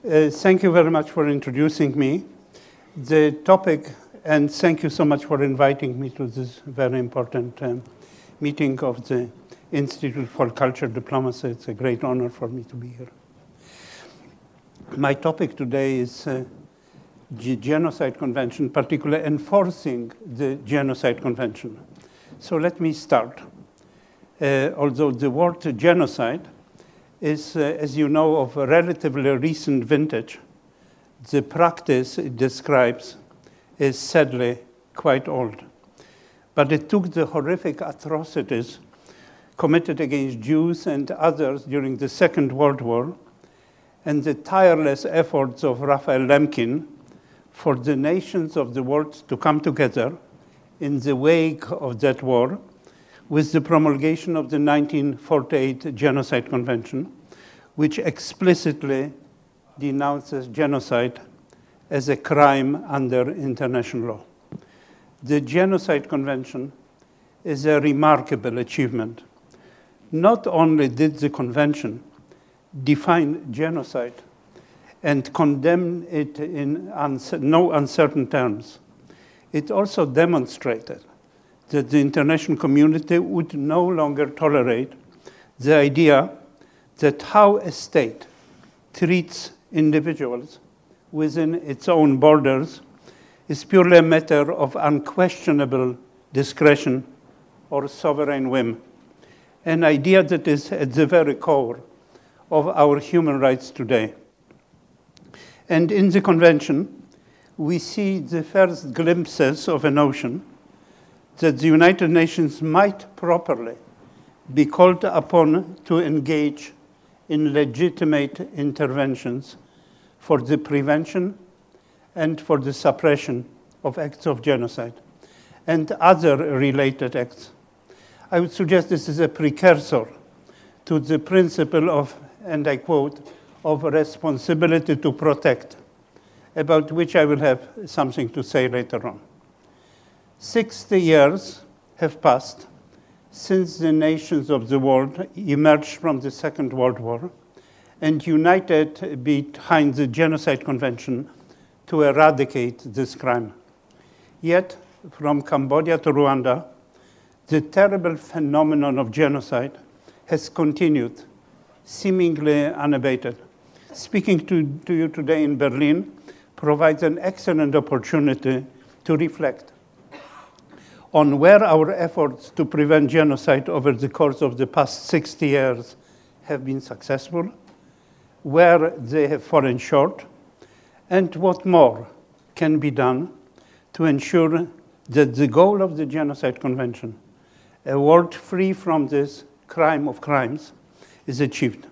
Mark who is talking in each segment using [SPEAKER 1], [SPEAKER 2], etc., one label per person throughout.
[SPEAKER 1] Thank you very much for introducing me. The topic, and thank you so much for inviting me to this very important meeting of the Institute for Cultural Diplomacy. It's a great honor for me to be here. My topic today is the Genocide Convention, particularly enforcing the Genocide Convention. So let me start. Although the word genocide is, as you know, of a relatively recent vintage, the practice it describes is sadly quite old. But it took the horrific atrocities committed against Jews and others during the Second World War and the tireless efforts of Raphael Lemkin for the nations of the world to come together in the wake of that war with the promulgation of the 1948 Genocide Convention, which explicitly denounces genocide as a crime under international law. The Genocide Convention is a remarkable achievement. Not only did the convention define genocide and condemn it in no uncertain terms, it also demonstrated that the international community would no longer tolerate the idea that how a state treats individuals within its own borders is purely a matter of unquestionable discretion or sovereign whim, an idea that is at the very core of our human rights today. And in the convention, we see the first glimpses of a notion that the United Nations might properly be called upon to engage in legitimate interventions for the prevention and for the suppression of acts of genocide and other related acts. I would suggest this is a precursor to the principle of, and I quote, of responsibility to protect, about which I will have something to say later on. 60 years have passed since the nations of the world emerged from the Second World War and united behind the Genocide Convention to eradicate this crime. Yet, from Cambodia to Rwanda, the terrible phenomenon of genocide has continued, seemingly unabated. Speaking to you today in Berlin provides an excellent opportunity to reflect on where our efforts to prevent genocide over the course of the past 60 years have been successful, where they have fallen short, and what more can be done to ensure that the goal of the Genocide Convention, a world free from this crime of crimes, is achieved.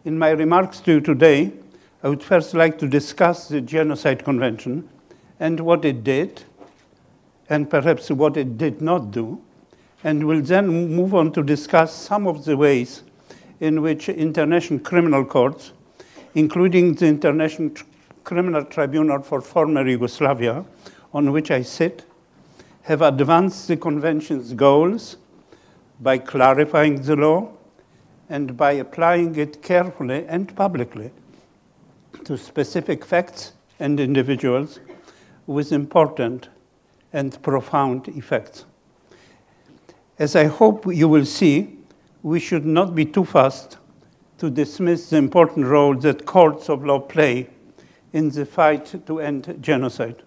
[SPEAKER 1] In my remarks to you today, I would first like to discuss the Genocide Convention and what it did, and perhaps what it did not do, and will then move on to discuss some of the ways in which international criminal courts, including the International Criminal Tribunal for former Yugoslavia, on which I sit, have advanced the Convention's goals by clarifying the law and by applying it carefully and publicly to specific facts and individuals with important and profound effects. As I hope you will see, we should not be too fast to dismiss the important role that courts of law play in the fight to end genocide.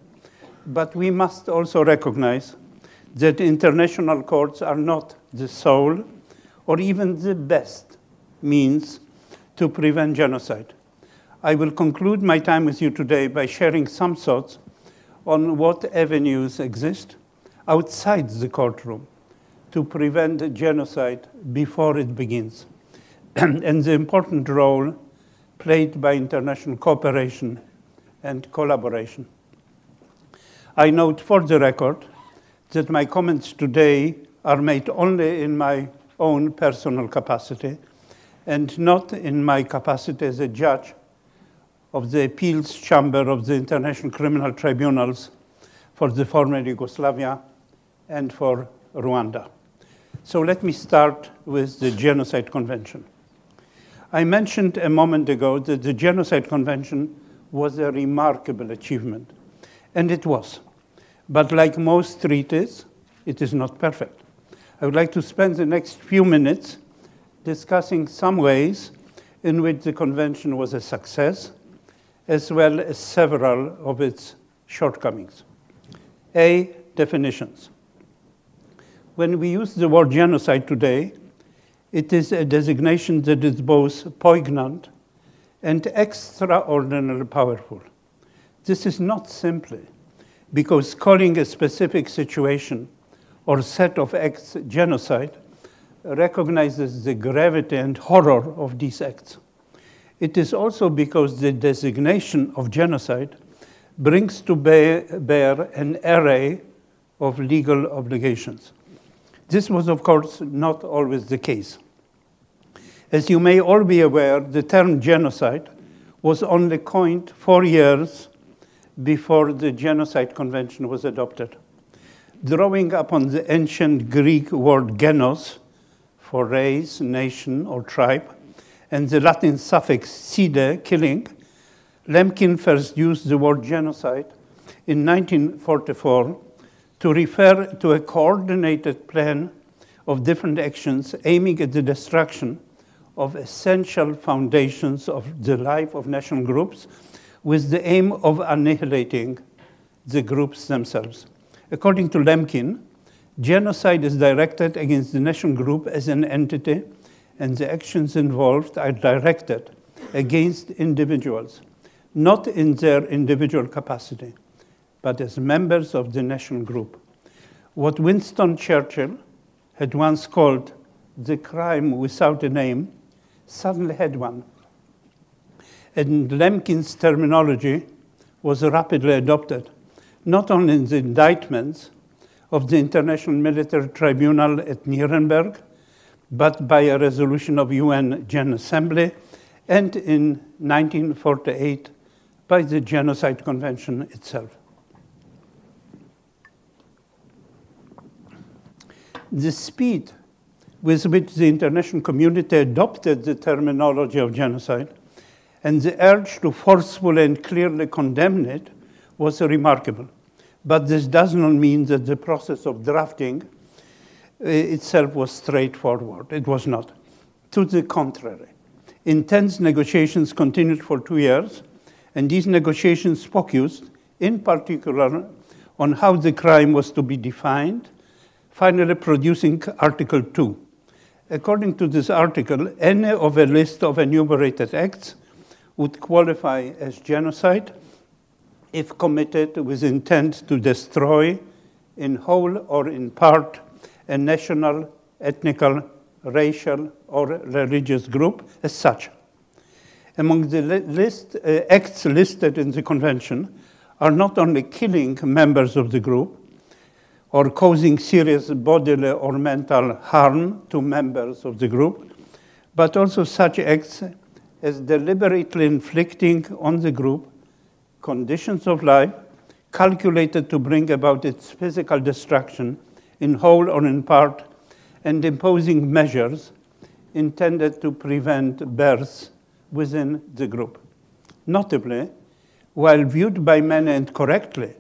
[SPEAKER 1] But we must also recognize that international courts are not the sole or even the best means to prevent genocide. I will conclude my time with you today by sharing some thoughts on what avenues exist outside the courtroom to prevent genocide before it begins, and the important role played by international cooperation and collaboration. I note for the record that my comments today are made only in my own personal capacity and not in my capacity as a judge of the appeals chamber of the International Criminal Tribunals for the former Yugoslavia and for Rwanda. So let me start with the Genocide Convention. I mentioned a moment ago that the Genocide Convention was a remarkable achievement, and it was. But like most treaties, it is not perfect. I would like to spend the next few minutes discussing some ways in which the convention was a success, as well as several of its shortcomings. A, definitions. When we use the word genocide today, it is a designation that is both poignant and extraordinarily powerful. This is not simply because calling a specific situation or set of acts genocide recognizes the gravity and horror of these acts. It is also because the designation of genocide brings to bear an array of legal obligations. This was, of course, not always the case. As you may all be aware, the term genocide was only coined 4 years before the Genocide Convention was adopted. Drawing upon the ancient Greek word genos, for race, nation, or tribe, and the Latin suffix cide, killing, Lemkin first used the word genocide in 1944 to refer to a coordinated plan of different actions aiming at the destruction of essential foundations of the life of national groups with the aim of annihilating the groups themselves. According to Lemkin, genocide is directed against the national group as an entity, and the actions involved are directed against individuals, not in their individual capacity, but as members of the national group. What Winston Churchill had once called the crime without a name suddenly had one. And Lemkin's terminology was rapidly adopted, not only in the indictments of the International Military Tribunal at Nuremberg, but by a resolution of UN General Assembly, and in 1948 by the Genocide Convention itself. The speed with which the international community adopted the terminology of genocide and the urge to forcefully and clearly condemn it was remarkable. But this does not mean that the process of drafting itself was straightforward. It was not. To the contrary, intense negotiations continued for 2 years, and these negotiations focused in particular on how the crime was to be defined, finally producing Article 2. According to this article, any of a list of enumerated acts would qualify as genocide if committed with intent to destroy in whole or in part a national, ethnic, racial, or religious group as such. Among the acts listed in the convention are not only killing members of the group or causing serious bodily or mental harm to members of the group, but also such acts as deliberately inflicting on the group conditions of life calculated to bring about its physical destruction in whole or in part, and imposing measures intended to prevent births within the group. Notably, while viewed by many and correctly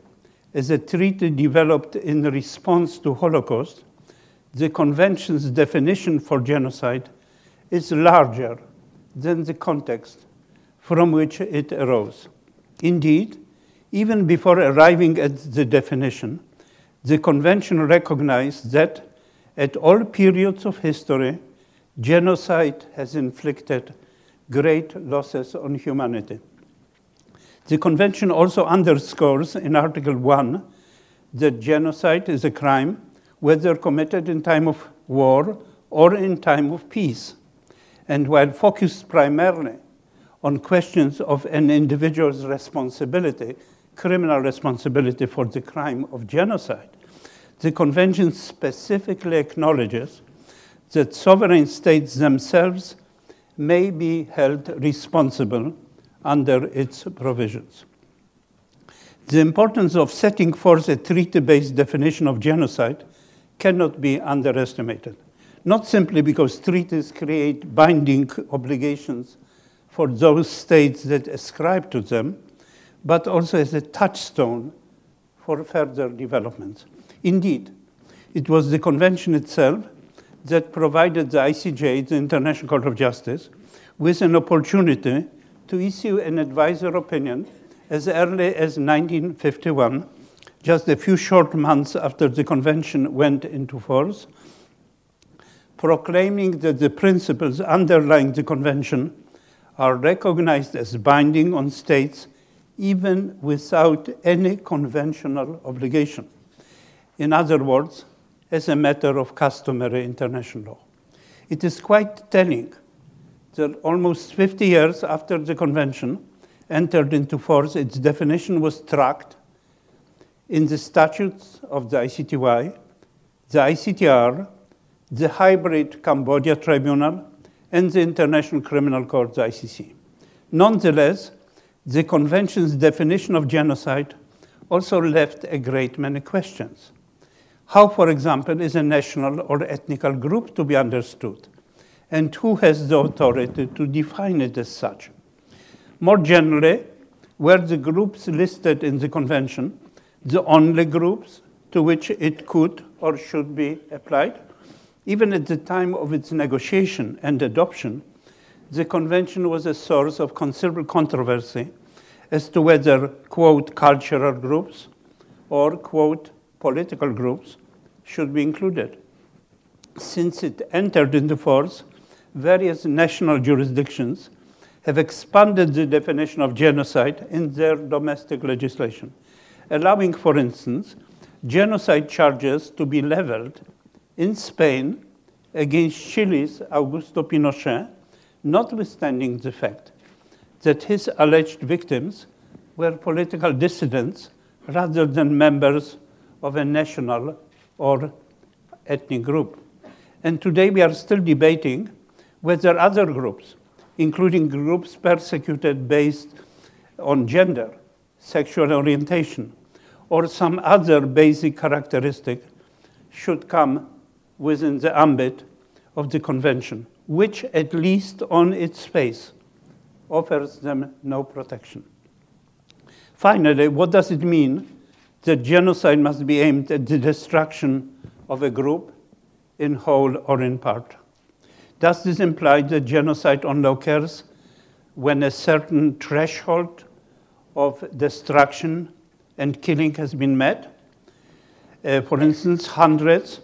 [SPEAKER 1] as a treaty developed in response to Holocaust, the Convention's definition for genocide is larger than the context from which it arose. Indeed, even before arriving at the definition, the Convention recognized that at all periods of history, genocide has inflicted great losses on humanity. The Convention also underscores in Article 1 that genocide is a crime whether committed in time of war or in time of peace. And while focused primarily on questions of an individual's responsibility, criminal responsibility for the crime of genocide, the Convention specifically acknowledges that sovereign states themselves may be held responsible under its provisions. The importance of setting forth a treaty-based definition of genocide cannot be underestimated. not simply because treaties create binding obligations for those states that ascribe to them, but also as a touchstone for further developments. Indeed, it was the convention itself that provided the ICJ, the International Court of Justice, with an opportunity to issue an advisor opinion as early as 1951, just a few short months after the convention went into force, proclaiming that the principles underlying the convention are recognized as binding on states even without any conventional obligation. In other words, as a matter of customary international law. It is quite telling that almost 50 years after the convention entered into force, its definition was tracked in the statutes of the ICTY, the ICTR, the hybrid Cambodia Tribunal, and the International Criminal Court, the ICC. Nonetheless, the convention's definition of genocide also left a great many questions. How, for example, is a national or ethnical group to be understood? And who has the authority to define it as such? More generally, were the groups listed in the convention the only groups to which it could or should be applied? Even at the time of its negotiation and adoption, the convention was a source of considerable controversy as to whether, quote, cultural groups or, quote, political groups should be included. Since it entered into force, various national jurisdictions have expanded the definition of genocide in their domestic legislation, allowing, for instance, genocide charges to be leveled in Spain against Chile's Augusto Pinochet, notwithstanding the fact that his alleged victims were political dissidents rather than members of a national or ethnic group. And today we are still debating whether other groups, including groups persecuted based on gender, sexual orientation, or some other basic characteristic, should come within the ambit of the convention, which, at least on its face, offers them no protection. Finally, what does it mean that genocide must be aimed at the destruction of a group in whole or in part? Does this imply that genocide only occurs when a certain threshold of destruction and killing has been met? For instance, hundreds,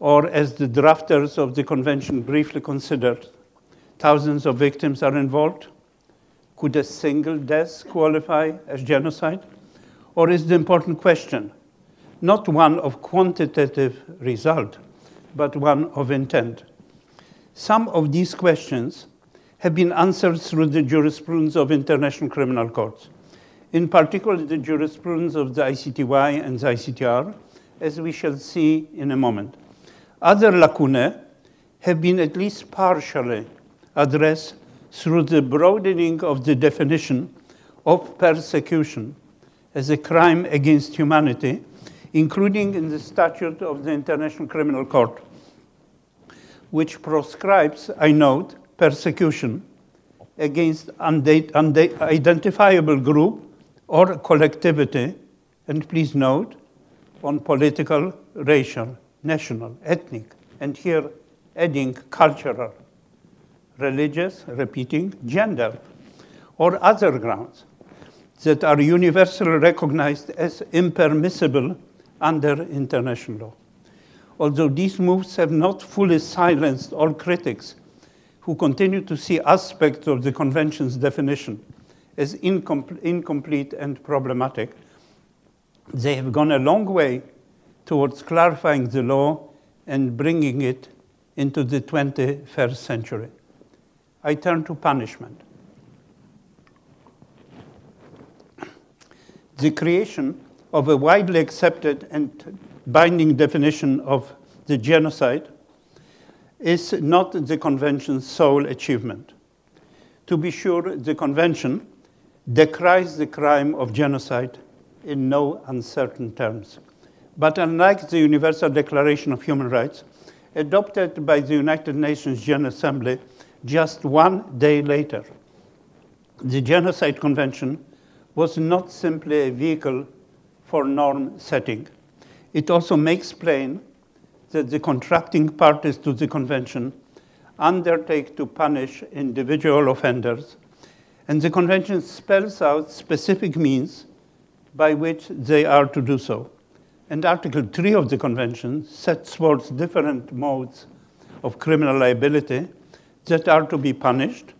[SPEAKER 1] or as the drafters of the convention briefly considered, thousands of victims are involved? Could a single death qualify as genocide? Or is the important question not one of quantitative result, but one of intent? Some of these questions have been answered through the jurisprudence of international criminal courts, in particular the jurisprudence of the ICTY and the ICTR, as we shall see in a moment. Other lacunae have been at least partially addressed through the broadening of the definition of persecution as a crime against humanity, including in the statute of the International Criminal Court, which proscribes, I note, persecution against identifiable group or collectivity, and please note, on political, racial, national, ethnic, and here adding cultural, religious, repeating, gender, or other grounds that are universally recognized as impermissible under international law. Although these moves have not fully silenced all critics who continue to see aspects of the convention's definition as incomplete and problematic, they have gone a long way towards clarifying the law and bringing it into the 21st century. I turn to punishment. The creation of a widely accepted and binding definition of the genocide is not the convention's sole achievement. To be sure, the convention decries the crime of genocide in no uncertain terms. But unlike the Universal Declaration of Human Rights, adopted by the United Nations General Assembly just 1 day later. The Genocide Convention was not simply a vehicle for norm setting. It also makes plain that the contracting parties to the convention undertake to punish individual offenders, and the convention spells out specific means by which they are to do so. And Article 3 of the convention sets forth different modes of criminal liability that are to be punished,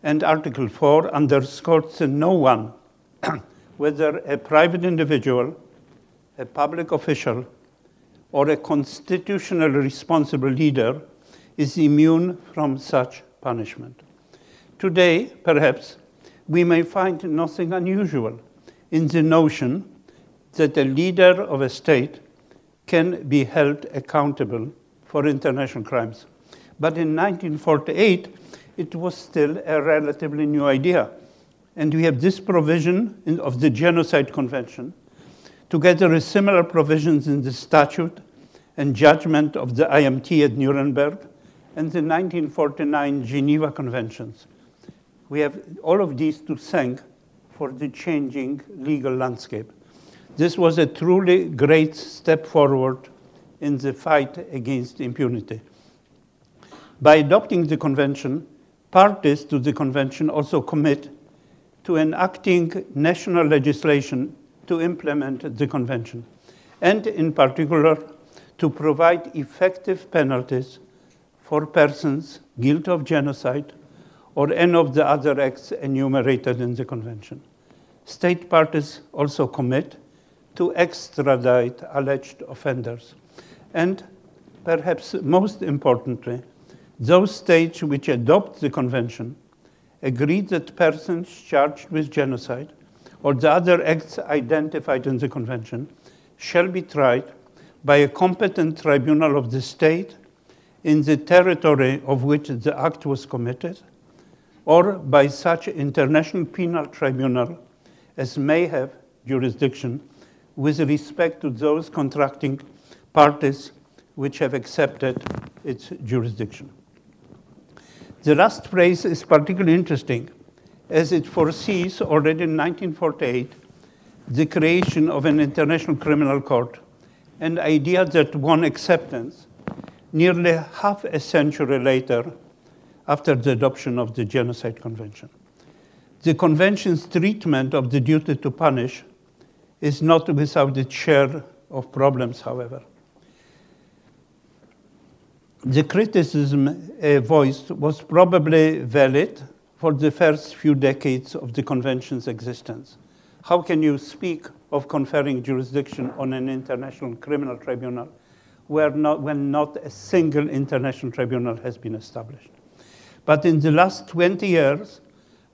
[SPEAKER 1] and Article 4 underscores that no one, whether a private individual, a public official, or a constitutionally responsible leader, is immune from such punishment. Today, perhaps, we may find nothing unusual in the notion that a leader of a state can be held accountable for international crimes. But in 1948, it was still a relatively new idea. And we have this provision of the Genocide Convention, together with similar provisions in the statute and judgment of the IMT at Nuremberg and the 1949 Geneva Conventions. We have all of these to thank for the changing legal landscape. This was a truly great step forward in the fight against impunity. By adopting the convention, parties to the convention also commit to enacting national legislation to implement the convention, and in particular, to provide effective penalties for persons guilty of genocide or any of the other acts enumerated in the convention. State parties also commit to extradite alleged offenders. And perhaps most importantly, those states which adopt the convention agree that persons charged with genocide or the other acts identified in the convention shall be tried by a competent tribunal of the state in the territory of which the act was committed, or by such international penal tribunal as may have jurisdiction with respect to those contracting parties which have accepted its jurisdiction. The last phrase is particularly interesting, as it foresees already in 1948 the creation of an international criminal court, an idea that won acceptance nearly half a century later after the adoption of the Genocide Convention. The convention's treatment of the duty to punish is not without its share of problems, however. The criticism voiced was probably valid for the first few decades of the convention's existence. How can you speak of conferring jurisdiction on an international criminal tribunal when not a single international tribunal has been established? But in the last 20 years,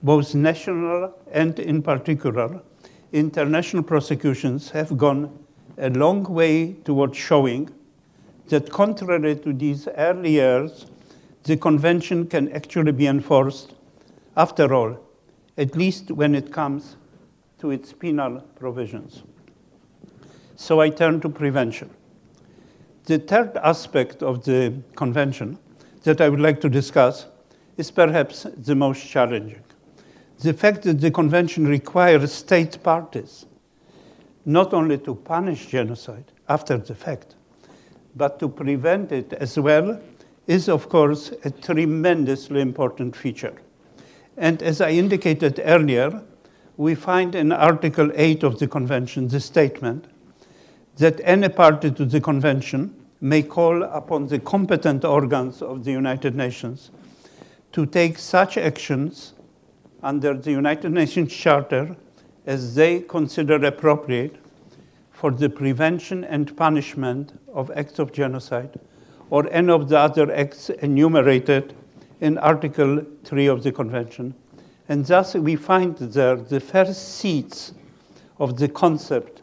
[SPEAKER 1] both national and in particular, international prosecutions have gone a long way towards showing that contrary to these early years, the convention can actually be enforced after all, at least when it comes to its penal provisions. So I turn to prevention. The third aspect of the convention that I would like to discuss is perhaps the most challenging. The fact that the convention requires state parties not only to punish genocide after the fact, but to prevent it as well, is of course a tremendously important feature. And as I indicated earlier, we find in Article 8 of the Convention the statement that any party to the Convention may call upon the competent organs of the United Nations to take such actions under the United Nations Charter as they consider appropriate for the prevention and punishment of acts of genocide or any of the other acts enumerated in Article 3 of the Convention. And thus we find there the first seeds of the concept,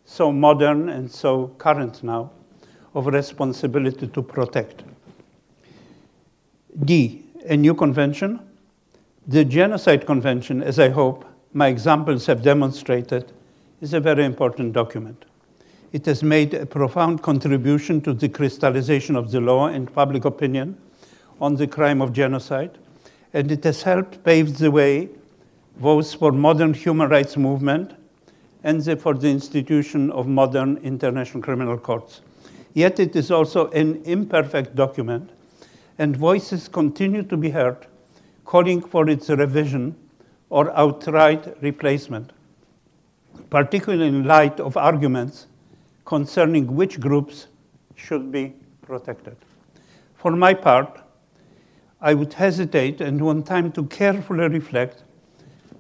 [SPEAKER 1] so modern and so current now, of responsibility to protect. D, a new convention. The Genocide Convention, as I hope my examples have demonstrated, is a very important document. It has made a profound contribution to the crystallization of the law and public opinion on the crime of genocide, and it has helped pave the way both for modern human rights movement and for the institution of modern international criminal courts. Yet it is also an imperfect document, and voices continue to be heard calling for its revision or outright replacement, particularly in light of arguments concerning which groups should be protected. For my part, I would hesitate and want time to carefully reflect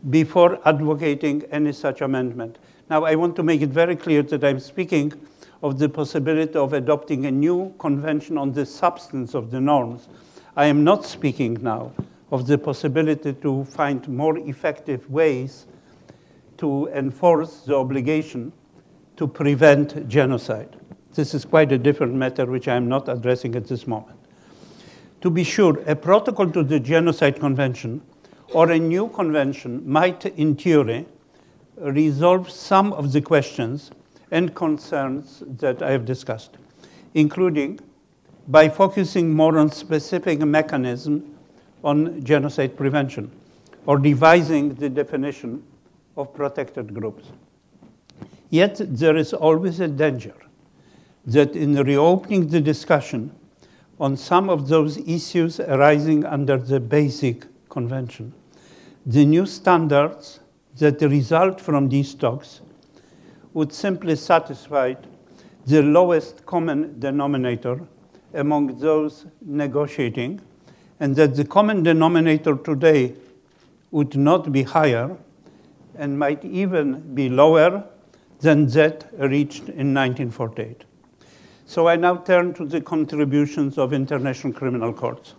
[SPEAKER 1] before advocating any such amendment. Now, I want to make it very clear that I'm speaking of the possibility of adopting a new convention on the substance of the norms. I am not speaking now of the possibility to find more effective ways to enforce the obligation to prevent genocide. This is quite a different matter which I am not addressing at this moment. To be sure, a protocol to the Genocide Convention or a new convention might, in theory, resolve some of the questions and concerns that I have discussed, including by focusing more on specific mechanisms on genocide prevention or revising the definition of protected groups. Yet there is always a danger that in reopening the discussion on some of those issues arising under the basic convention, the new standards that result from these talks would simply satisfy the lowest common denominator among those negotiating, and that the common denominator today would not be higher and might even be lower than that reached in 1948. So I now turn to the contributions of international criminal courts.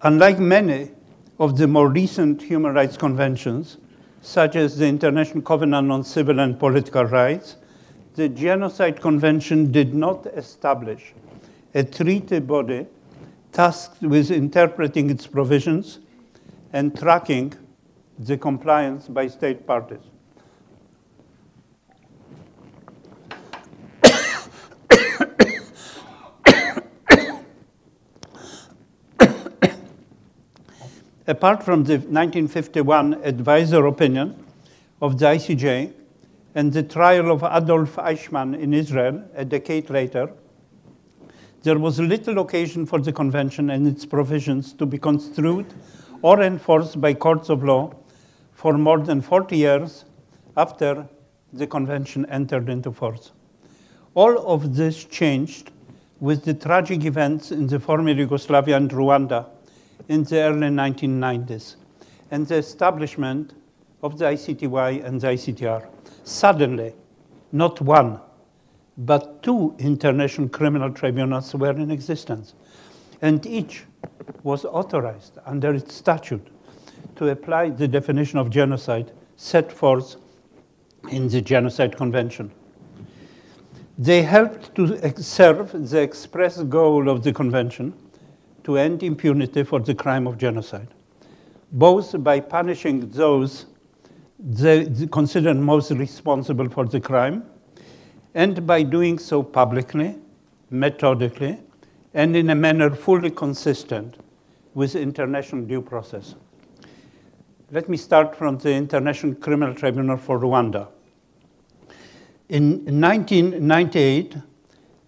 [SPEAKER 1] Unlike many of the more recent human rights conventions, such as the International Covenant on Civil and Political Rights, the Genocide Convention did not establish a treaty body tasked with interpreting its provisions and tracking the compliance by state parties. Apart from the 1951 advisor opinion of the ICJ and the trial of Adolf Eichmann in Israel a decade later, there was little occasion for the convention and its provisions to be construed or enforced by courts of law for more than 40 years after the convention entered into force. All of this changed with the tragic events in the former Yugoslavia and Rwanda in the early 1990s and the establishment of the ICTY and the ICTR. Suddenly, not one, but two international criminal tribunals were in existence, and each was authorized under its statute to apply the definition of genocide set forth in the Genocide Convention. They helped to serve the express goal of the convention to end impunity for the crime of genocide, both by punishing those they considered most responsible for the crime, and by doing so publicly, methodically, and in a manner fully consistent with international due process. Let me start from the International Criminal Tribunal for Rwanda. In 1998,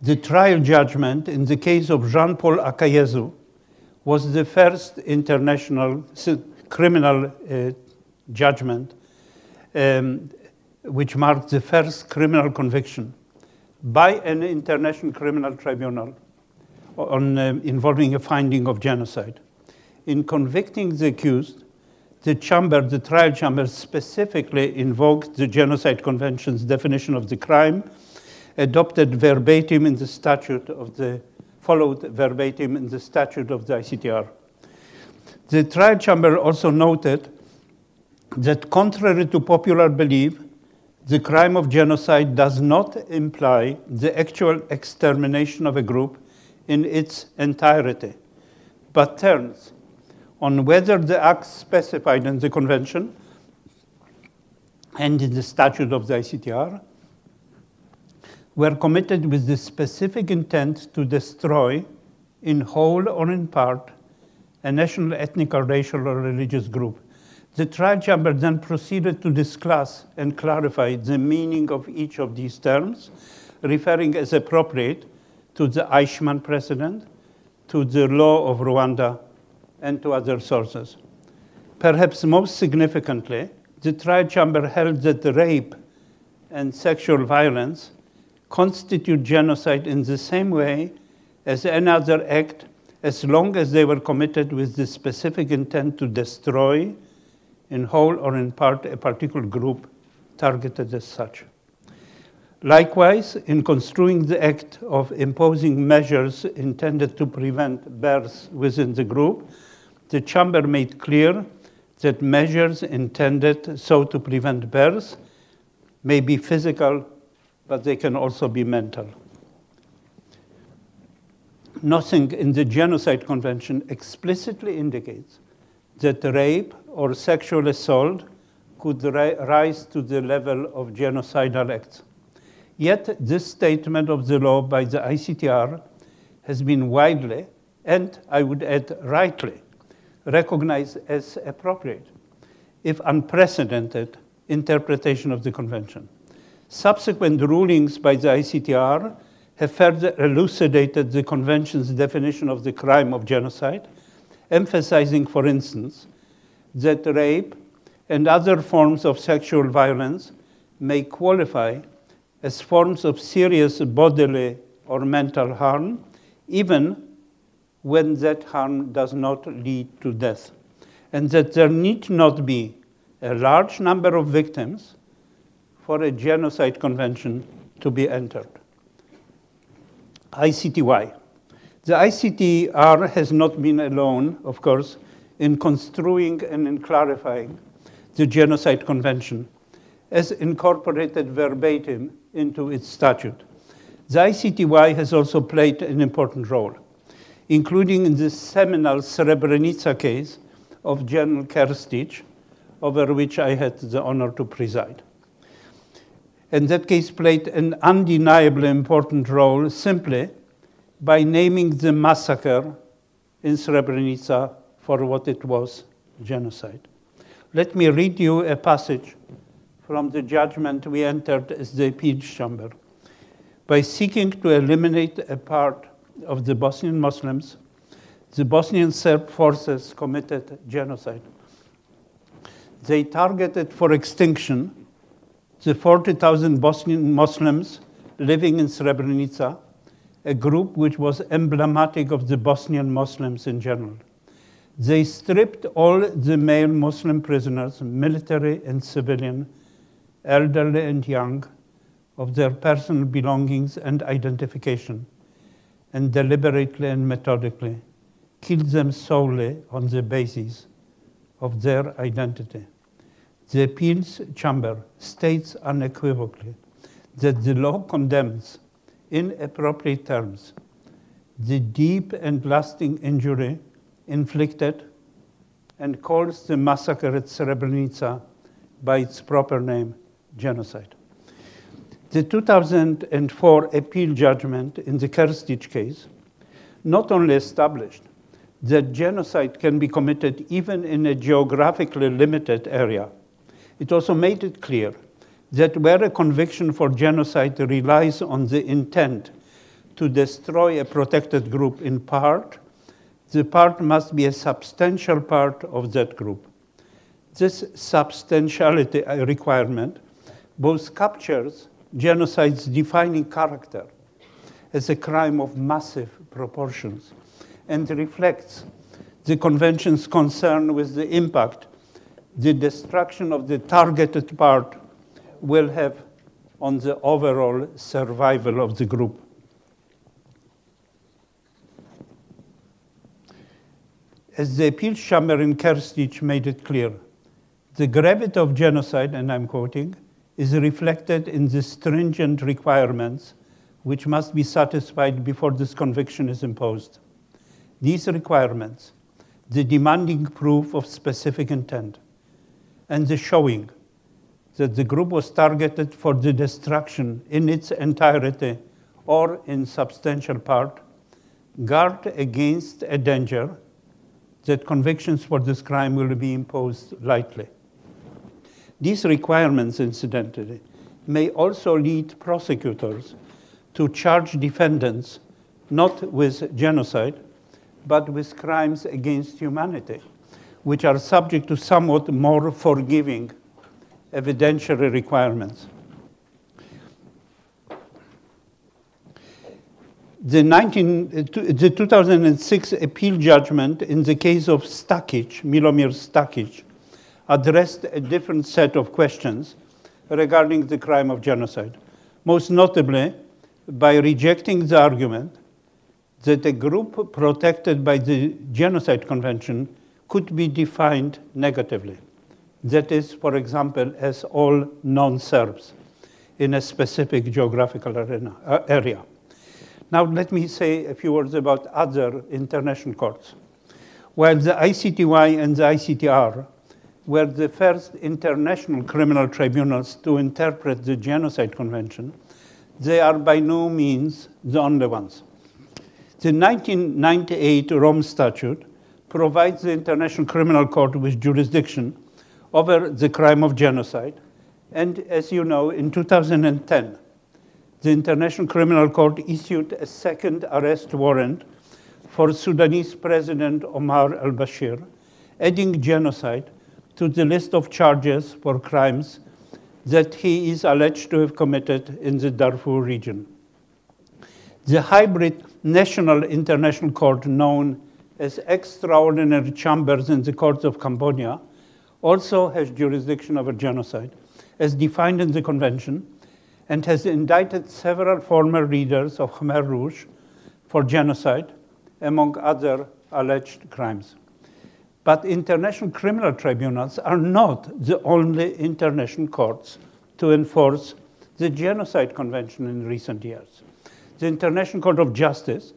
[SPEAKER 1] the trial judgment in the case of Jean-Paul Akayesu was the first international criminal judgment which marked the first criminal conviction by an international criminal tribunal on, involving a finding of genocide. In convicting the accused, the trial chamber specifically invoked the Genocide Convention's definition of the crime, adopted verbatim in the statute of the, followed verbatim in the statute of the ICTR. The trial chamber also noted that contrary to popular belief, the crime of genocide does not imply the actual extermination of a group in its entirety, but turns on whether the acts specified in the convention and in the statute of the ICTR were committed with the specific intent to destroy, in whole or in part, a national, ethnic, or racial or religious group. The trial chamber then proceeded to discuss and clarify the meaning of each of these terms, referring as appropriate to the Eichmann precedent, to the law of Rwanda, and to other sources. Perhaps most significantly, the trial chamber held that rape and sexual violence constitute genocide in the same way as any other act, as long as they were committed with the specific intent to destroy, in whole or in part, a particular group targeted as such. Likewise, in construing the act of imposing measures intended to prevent births within the group, the chamber made clear that measures intended so to prevent births may be physical, but they can also be mental. Nothing in the Genocide Convention explicitly indicates that rape or sexual assault could rise to the level of genocidal acts. Yet this statement of the law by the ICTR has been widely, and I would add rightly, recognized as appropriate, if unprecedented, interpretation of the Convention. Subsequent rulings by the ICTR have further elucidated the Convention's definition of the crime of genocide, emphasizing, for instance, that rape and other forms of sexual violence may qualify as forms of serious bodily or mental harm, even when that harm does not lead to death, and that there need not be a large number of victims for a genocide convention to be entered. ICTY. The ICTR has not been alone, of course, in construing and in clarifying the Genocide Convention as incorporated verbatim into its statute. The ICTY has also played an important role, including in the seminal Srebrenica case of General Kerstich, over which I had the honor to preside. And that case played an undeniably important role simply by naming the massacre in Srebrenica for what it was, genocide. Let me read you a passage from the judgment we entered as the appeals chamber. By seeking to eliminate a part of the Bosnian Muslims, the Bosnian Serb forces committed genocide. They targeted for extinction the 40,000 Bosnian Muslims living in Srebrenica, a group which was emblematic of the Bosnian Muslims in general. They stripped all the male Muslim prisoners, military and civilian, elderly and young, of their personal belongings and identification, and deliberately and methodically killed them solely on the basis of their identity. The appeals chamber states unequivocally that the law condemns in appropriate terms the deep and lasting injury inflicted and calls the massacre at Srebrenica by its proper name, genocide. The 2004 appeal judgment in the Kerstich case not only established that genocide can be committed even in a geographically limited area, it also made it clear that where a conviction for genocide relies on the intent to destroy a protected group in part, the part must be a substantial part of that group. This substantiality requirement both captures genocide's defining character as a crime of massive proportions and reflects the Convention's concern with the impact the destruction of the targeted part will have on the overall survival of the group. As the appeals chamber in Kerstich made it clear, the gravity of genocide, and I'm quoting, is reflected in the stringent requirements which must be satisfied before this conviction is imposed. These requirements, the demanding proof of specific intent, and the showing that the group was targeted for the destruction in its entirety or in substantial part, guard against a danger that convictions for this crime will be imposed lightly. These requirements, incidentally, may also lead prosecutors to charge defendants not with genocide, but with crimes against humanity, which are subject to somewhat more forgiving evidentiary requirements. The 2006 appeal judgment in the case of Stakic, Milomir Stakic, addressed a different set of questions regarding the crime of genocide, most notably by rejecting the argument that a group protected by the Genocide Convention could be defined negatively. That is, for example, as all non-Serbs in a specific geographical area. Now let me say a few words about other international courts. While the ICTY and the ICTR were the first international criminal tribunals to interpret the Genocide Convention, they are by no means the only ones. The 1998 Rome Statute provides the International Criminal Court with jurisdiction over the crime of genocide. And as you know, in 2010, the International Criminal Court issued a second arrest warrant for Sudanese President Omar al-Bashir, adding genocide to the list of charges for crimes that he is alleged to have committed in the Darfur region. The hybrid national international court known as extraordinary chambers in the courts of Cambodia also has jurisdiction over genocide, as defined in the convention, and has indicted several former leaders of Khmer Rouge for genocide, among other alleged crimes. But international criminal tribunals are not the only international courts to enforce the Genocide Convention in recent years. The International Court of Justice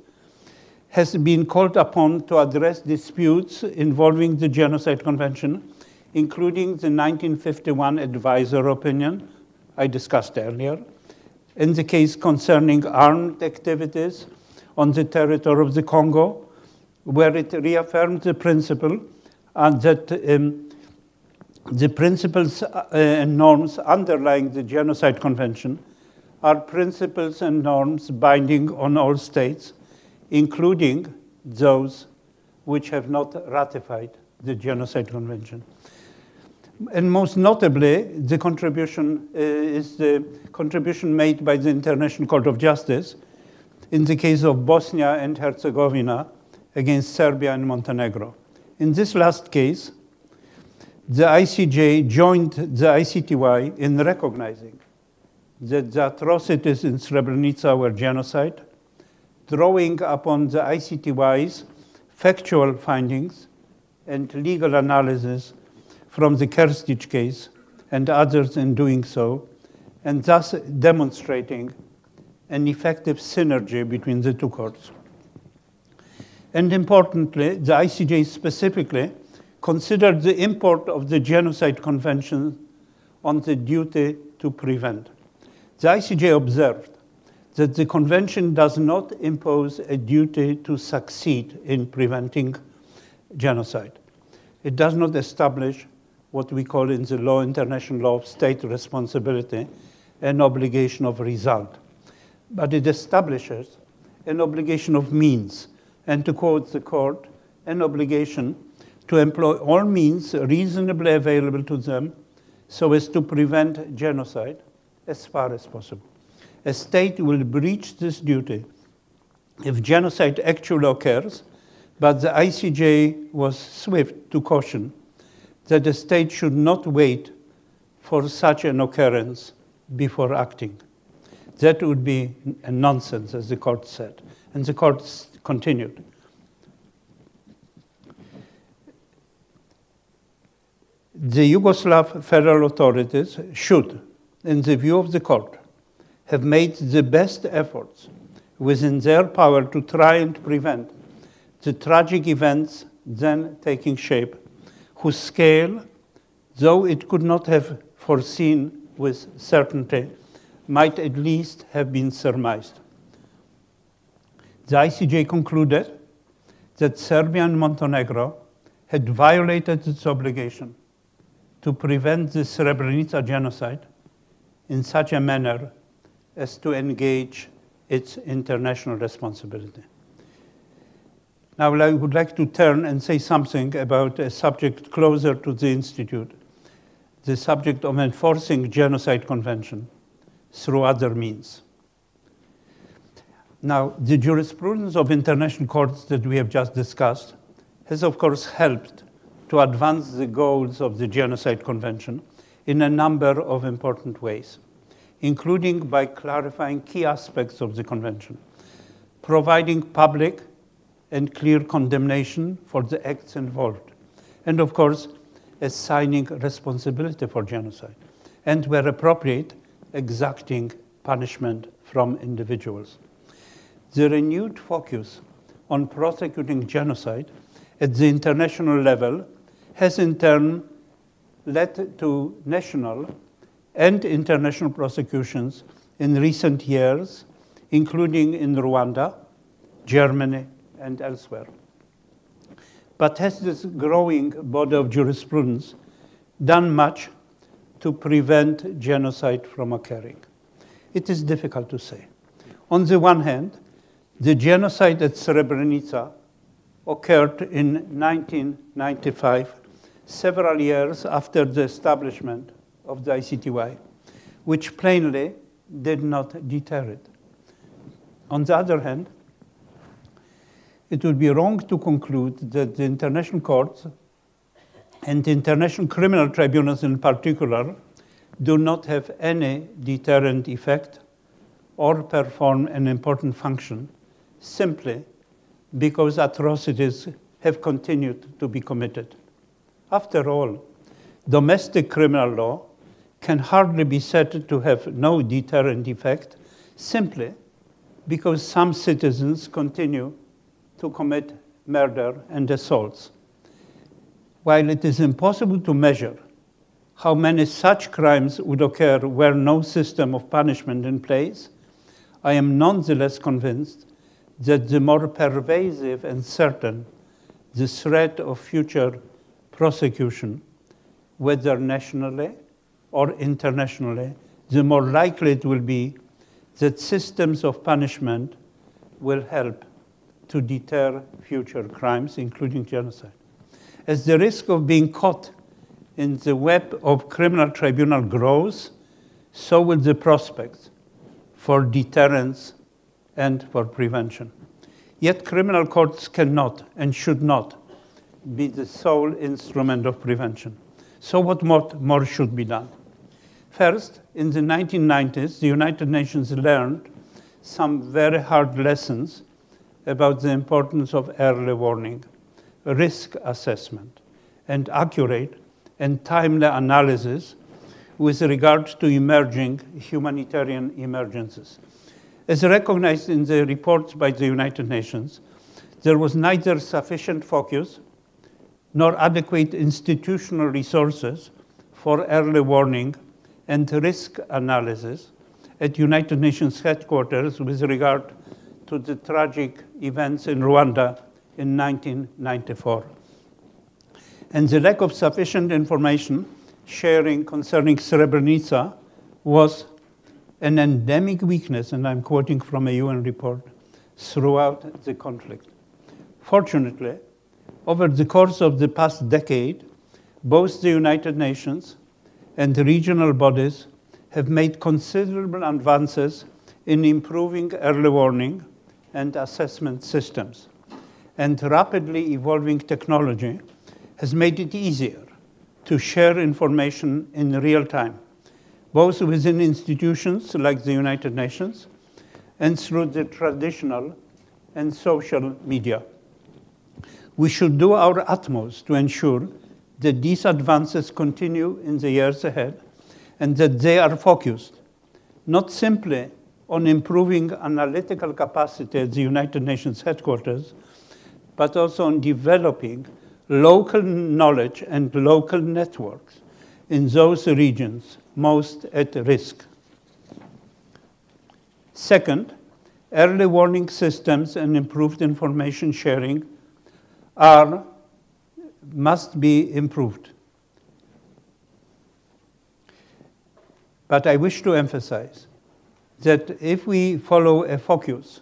[SPEAKER 1] has been called upon to address disputes involving the Genocide Convention, including the 1951 advisor opinion I discussed earlier, in the case concerning armed activities on the territory of the Congo, where it reaffirmed the principle that the principles and norms underlying the Genocide Convention are principles and norms binding on all states, including those which have not ratified the Genocide Convention. And most notably, the contribution is the contribution made by the International Court of Justice in the case of Bosnia and Herzegovina against Serbia and Montenegro. In this last case, the ICJ joined the ICTY in recognizing that the atrocities in Srebrenica were genocide, drawing upon the ICTY's factual findings and legal analysis from the Kerstic case and others in doing so, and thus demonstrating an effective synergy between the two courts. And importantly, the ICJ specifically considered the import of the Genocide Convention on the duty to prevent. The ICJ observed that the convention does not impose a duty to succeed in preventing genocide. It does not establish what we call in the law, international law of state responsibility, an obligation of result. But it establishes an obligation of means, and to quote the court, an obligation to employ all means reasonably available to them so as to prevent genocide as far as possible. A state will breach this duty if genocide actually occurs, but the ICJ was swift to caution that the state should not wait for such an occurrence before acting. That would be a nonsense, as the court said. And the court continued. The Yugoslav federal authorities should, in the view of the court, have made the best efforts within their power to try and prevent the tragic events then taking shape, whose scale, though it could not have foreseen with certainty might at least have been surmised. The ICJ concluded that Serbia and Montenegro had violated its obligation to prevent the Srebrenica genocide in such a manner as to engage its international responsibility. Now I would like to turn and say something about a subject closer to the Institute, the subject of enforcing Genocide Convention through other means. Now, the jurisprudence of international courts that we have just discussed has, of course, helped to advance the goals of the Genocide Convention in a number of important ways, including by clarifying key aspects of the Convention, providing public and clear condemnation for the acts involved, and of course, assigning responsibility for genocide, and where appropriate, exacting punishment from individuals. The renewed focus on prosecuting genocide at the international level has in turn led to national and international prosecutions in recent years, including in Rwanda, Germany, and elsewhere. But has this growing body of jurisprudence done much to prevent genocide from occurring? It is difficult to say. On the one hand, the genocide at Srebrenica occurred in 1995, several years after the establishment of the ICTY, which plainly did not deter it. On the other hand, it would be wrong to conclude that the international courts and international criminal tribunals in particular do not have any deterrent effect or perform an important function simply because atrocities have continued to be committed. After all, domestic criminal law can hardly be said to have no deterrent effect simply because some citizens continue to commit murder and assaults. While it is impossible to measure how many such crimes would occur were no system of punishment in place, I am nonetheless convinced that the more pervasive and certain the threat of future prosecution, whether nationally or internationally, the more likely it will be that systems of punishment will help to deter future crimes, including genocide. As the risk of being caught in the web of criminal tribunal grows, so will the prospects for deterrence and for prevention. Yet criminal courts cannot and should not be the sole instrument of prevention. So what more should be done? First, in the 1990s, the United Nations learned some very hard lessons about the importance of early warning, risk assessment, and accurate and timely analysis with regard to emerging humanitarian emergencies. As recognized in the reports by the United Nations, there was neither sufficient focus nor adequate institutional resources for early warning and risk analysis at United Nations headquarters with regard to the tragic events in Rwanda in 1994. And the lack of sufficient information sharing concerning Srebrenica was an endemic weakness, and I'm quoting from a UN report, throughout the conflict. Fortunately, over the course of the past decade, both the United Nations and the regional bodies have made considerable advances in improving early warning and assessment systems. And rapidly evolving technology has made it easier to share information in real time, both within institutions like the United Nations and through the traditional and social media. We should do our utmost to ensure that these advances continue in the years ahead and that they are focused not simply on improving analytical capacity at the United Nations headquarters, but also on developing local knowledge and local networks in those regions most at risk. Second, early warning systems and improved information sharing must be improved. But I wish to emphasize that if we follow a focus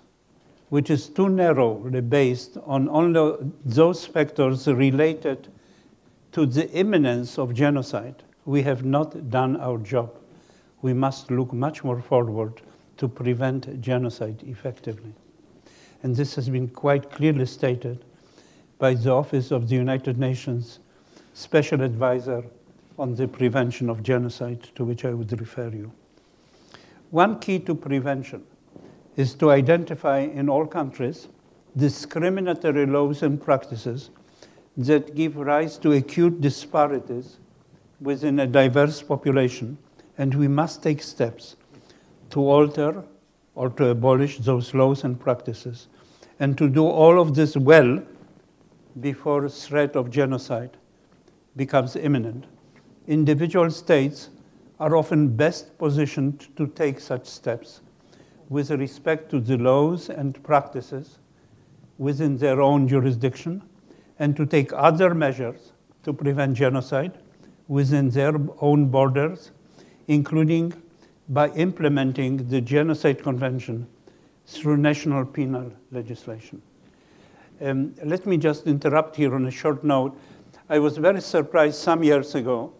[SPEAKER 1] which is too narrowly based on only those factors related to the imminence of genocide, we have not done our job. We must look much more forward to prevent genocide effectively. And this has been quite clearly stated by the Office of the United Nations Special Advisor on the Prevention of Genocide, to which I would refer you. One key to prevention is to identify in all countries discriminatory laws and practices that give rise to acute disparities within a diverse population, and we must take steps to alter or to abolish those laws and practices, and to do all of this well before the threat of genocide becomes imminent. Individual states are often best positioned to take such steps with respect to the laws and practices within their own jurisdiction, and to take other measures to prevent genocide within their own borders, including by implementing the Genocide Convention through national penal legislation. Let me just interrupt here on a short note. I was very surprised some years ago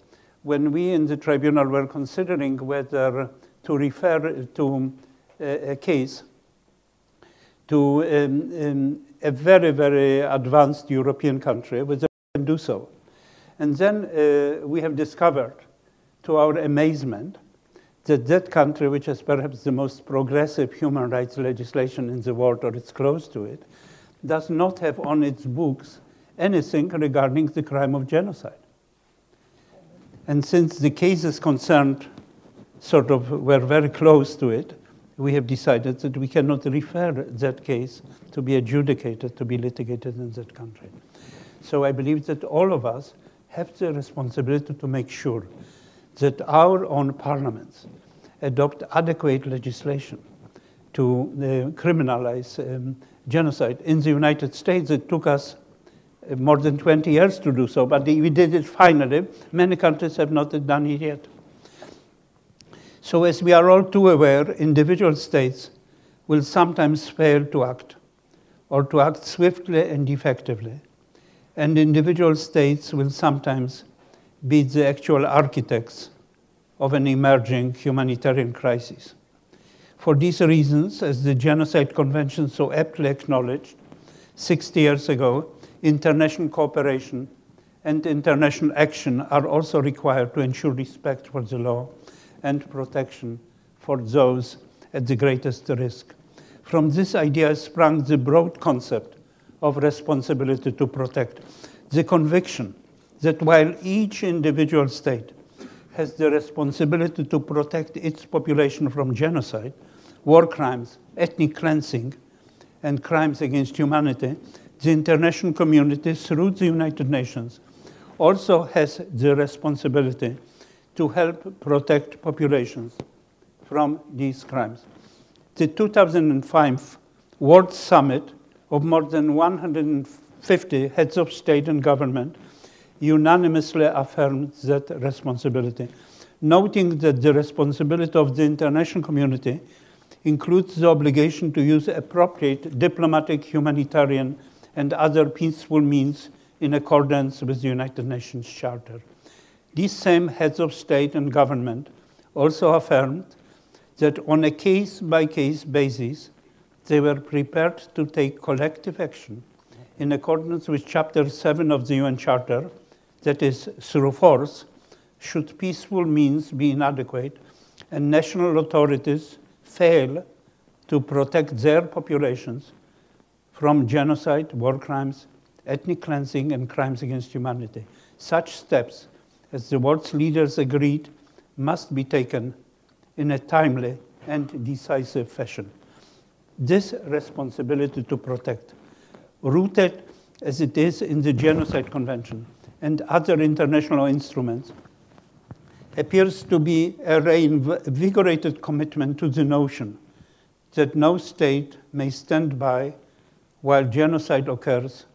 [SPEAKER 1] when we in the Tribunal were considering whether to refer to a case to a very, very advanced European country, whether we can do so. And then we have discovered, to our amazement, that that country, which has perhaps the most progressive human rights legislation in the world, or it's close to it, does not have on its books anything regarding the crime of genocide. And since the cases concerned sort of were very close to it, we have decided that we cannot refer that case to be adjudicated, to be litigated in that country. So I believe that all of us have the responsibility to make sure that our own parliaments adopt adequate legislation to criminalize genocide. In the United States, it took us more than 20 years to do so, but we did it finally. Many countries have not done it yet. So as we are all too aware, individual states will sometimes fail to act, or to act swiftly and effectively. And individual states will sometimes be the actual architects of an emerging humanitarian crisis. For these reasons, as the Genocide Convention so aptly acknowledged 60 years ago, international cooperation and international action are also required to ensure respect for the law and protection for those at the greatest risk. From this idea sprang the broad concept of responsibility to protect, the conviction that while each individual state has the responsibility to protect its population from genocide, war crimes, ethnic cleansing, and crimes against humanity, the international community, through the United Nations, also has the responsibility to help protect populations from these crimes. The 2005 World Summit of more than 150 heads of state and government unanimously affirmed that responsibility, noting that the responsibility of the international community includes the obligation to use appropriate diplomatic, humanitarian, and other peaceful means in accordance with the United Nations Charter. These same heads of state and government also affirmed that on a case-by-case basis, they were prepared to take collective action in accordance with Chapter 7 of the UN Charter, that is, through force, should peaceful means be inadequate and national authorities fail to protect their populations from genocide, war crimes, ethnic cleansing, and crimes against humanity. Such steps, as the world's leaders agreed, must be taken in a timely and decisive fashion. This responsibility to protect, rooted as it is in the Genocide Convention and other international instruments, appears to be a reinvigorated commitment to the notion that no state may stand by while genocide occurs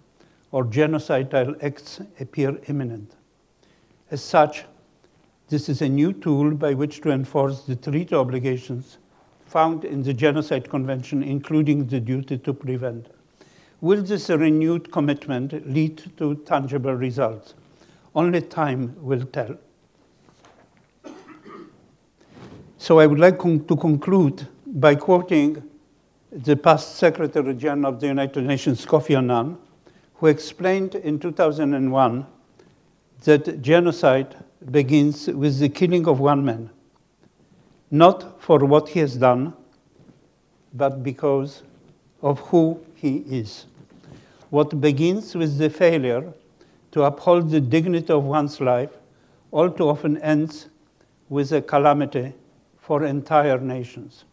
[SPEAKER 1] or genocidal acts appear imminent. As such, this is a new tool by which to enforce the treaty obligations found in the Genocide Convention, including the duty to prevent. Will this renewed commitment lead to tangible results? Only time will tell. So I would like to conclude by quoting the past Secretary General of the United Nations, Kofi Annan, who explained in 2001 that genocide begins with the killing of one man, not for what he has done, but because of who he is. What begins with the failure to uphold the dignity of one's life all too often ends with a calamity for entire nations.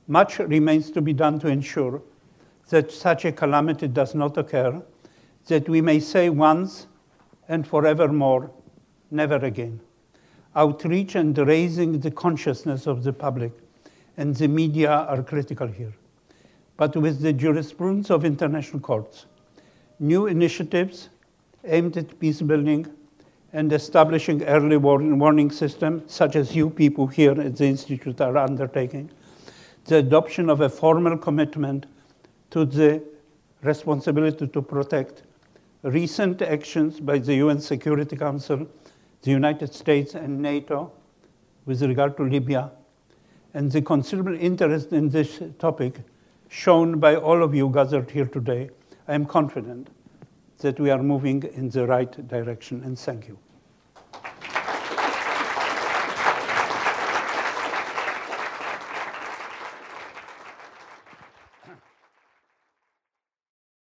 [SPEAKER 1] Much remains to be done to ensure that such a calamity does not occur, that we may say once and forevermore, never again. Outreach and raising the consciousness of the public and the media are critical here. But with the jurisprudence of international courts, new initiatives aimed at peace building and establishing early warning systems, such as you people here at the Institute are undertaking, the adoption of a formal commitment to the responsibility to protect, recent actions by the UN Security Council, the United States and NATO with regard to Libya, and the considerable interest in this topic shown by all of you gathered here today, I am confident that we are moving in the right direction, and thank you.